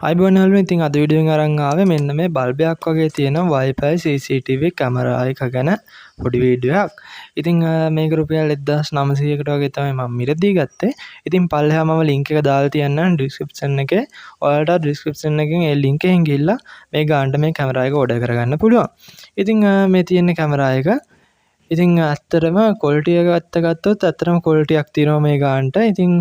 අයිබෝන් යාළුවෝ ඉතින් අද වීඩියෝ එකෙන් අරන් ආවේ මෙන්න මේ බල්බ් එකක් වගේ තියෙන Wi-Fi CCTV කැමරා එක ගැන පොඩි වීඩියෝ එකක්. ඉතින් මේක රුපියල් 1900කට වගේ තමයි මම මිලදී ගත්තේ. ඉතින් පල්ලෙහා මම link එක දාලා තියන්නම් description එකේ. ඔයාලට description එකෙන් ඒ link එකෙන් ගිහිල්ලා මේ ගානට මේ කැමරා එක order කරගන්න පුළුවන්. ඉතින් මේ තියෙන කැමරා එක ඉතින් ඇත්තටම quality එක ගත්තොත් ඇත්තටම quality එකක් තියෙනවා මේ ගානට. ඉතින්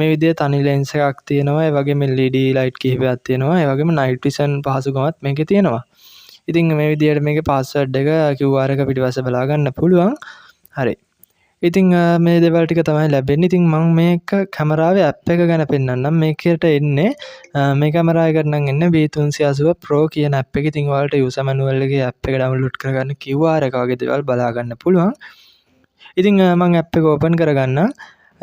මේ විදිහේ තනි ලෙන්ස් එකක් තියෙනවා. ඒ වගේම LED light කිහිපයක් තියෙනවා. ඒ වගේම night vision පහසුකමත් මේකේ තියෙනවා. ඉතින් මේ විදිහට මේකේ password එක QR එක පිටිපස්සේ බලා ගන්න පුළුවන්. හරි. ඉතින් මේ දේවල් ටික තමයි ලැබෙන්නේ. ඉතින් මම මේක කැමරාවේ app එක ගැන පෙන්නන්නම්. මේකට එන්නේ මේ කැමරා එකට නම් එන්නේ B380 Pro කියන app එක. ඉතින් ඔයාලට user manual එකේ app එක download කරගන්න QR එක වගේ දේවල් බලා ගන්න පුළුවන්. ඉතින් මම app එක open කරගන්නම්.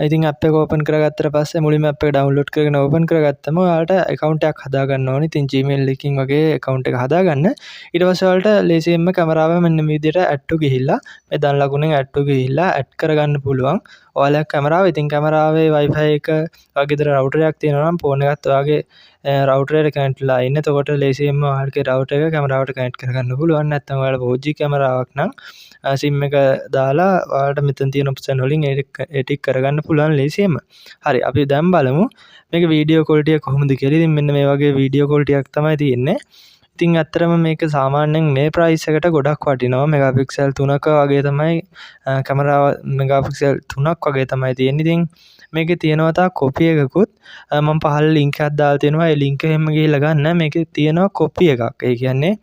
ඉතින් app එක open කරගත්තට පස්සේ මුලින්ම app එක download කරගෙන open කරගත්තම ඔයාලට account එකක් හදා ගන්න ඕනේ. ඉතින් Gmail එකකින් වගේ account එක හදාගන්න. ඊට පස්සේ ඔයාලට ලේසියෙන්ම කැමරාව මෙන්න මේ විදිහට add to ගිහිල්ලා මේ දන් ලකුණෙන් add to ගිහිල්ලා add කරගන්න පුළුවන්. ඔයාලගේ කැමරාව ඉතින් කැමරාවේ Wi-Fi එක වගේ ගෙදර router එකක් තියෙනවා නම් phone එකත් ඔයාගේ router එකට connect වෙලා ඉන්නේ. එතකොට ලේසියෙන්ම ඔයාලගේ router එක කැමරාවට connect කරගන්න පුළුවන්. නැත්නම් ඔයාලා 4G කැමරාවක් නම් SIM එක දාලා ඔයාලට මෙතන තියෙන option වලින් ඒ ටික කරගන්න පුළුවන් ලේසියෙන්ම. හරි අපි දැන් බලමු මේක වීඩියෝ quality එක කොහොමද කියලා. ඉතින් මෙන්න මේ වගේ වීඩියෝ quality එකක් තමයි තියෙන්නේ. ඉතින් ඇත්තටම මේක සාමාන්‍යයෙන් මේ price එකට ගොඩක් වටිනවා. මෙගාපික්සල් 3ක වගේ තමයි කැමරාව මෙගාපික්සල් 3ක් වගේ තමයි තියෙන්නේ. ඉතින් මේකේ තියෙනවා තා copy එකකුත් මම පහළ link එකක් දාලා තියෙනවා. ඒ link එකෙන්ම ගිහිල්ලා ගන්න. මේකේ තියෙනවා copy එකක්. ඒ කියන්නේ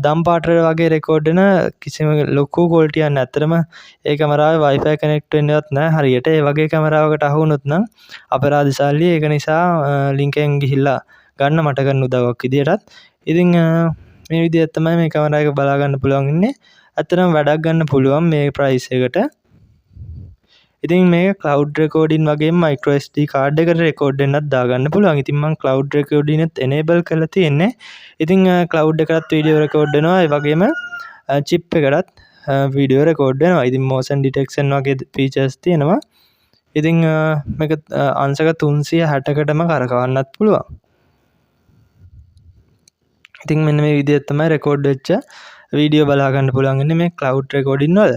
දම් පාටර වගේ රෙකෝඩ් වෙන කිසිම ලොකු quality එකක් නැහැ. ඇත්තටම ඒ කැමරාවේ Wi-Fi connect වෙන්නේවත් නැහැ හරියට. ඒ වගේ කැමරාවකට අහු වුණොත් නම් අපරාධ සල්ලි. ඒක නිසා link එකෙන් ගිහිල්ලා ගන්න මට කරන උදව්වක් විදියටත්. ඉතින් මේ විදිහට තමයි මේ කැමරා එක බලා ගන්න පුළුවන් ඉන්නේ. ඇත්තටම වැඩක් ගන්න පුළුවන් මේ price එකට. ඉතින් මේක cloud recording වගේම micro SD card එකට record වෙන්නත් දාගන්න පුළුවන්. ඉතින් මම cloud recording එකත් enable කරලා තියෙන්නේ. ඉතින් cloud එකකට video record වෙනවා. ඒ වගේම chip එකකටත් video record වෙනවා. ඉතින් motion detection වගේ features තියෙනවා. ඉතින් මේක අංශක 360කටම කරකවන්නත් පුළුවන්. ඉතින් මෙන්න මේ විදිහට තමයි record වෙච්ච video බලා ගන්න පුළුවන් ඉන්නේ මේ cloud recording වල.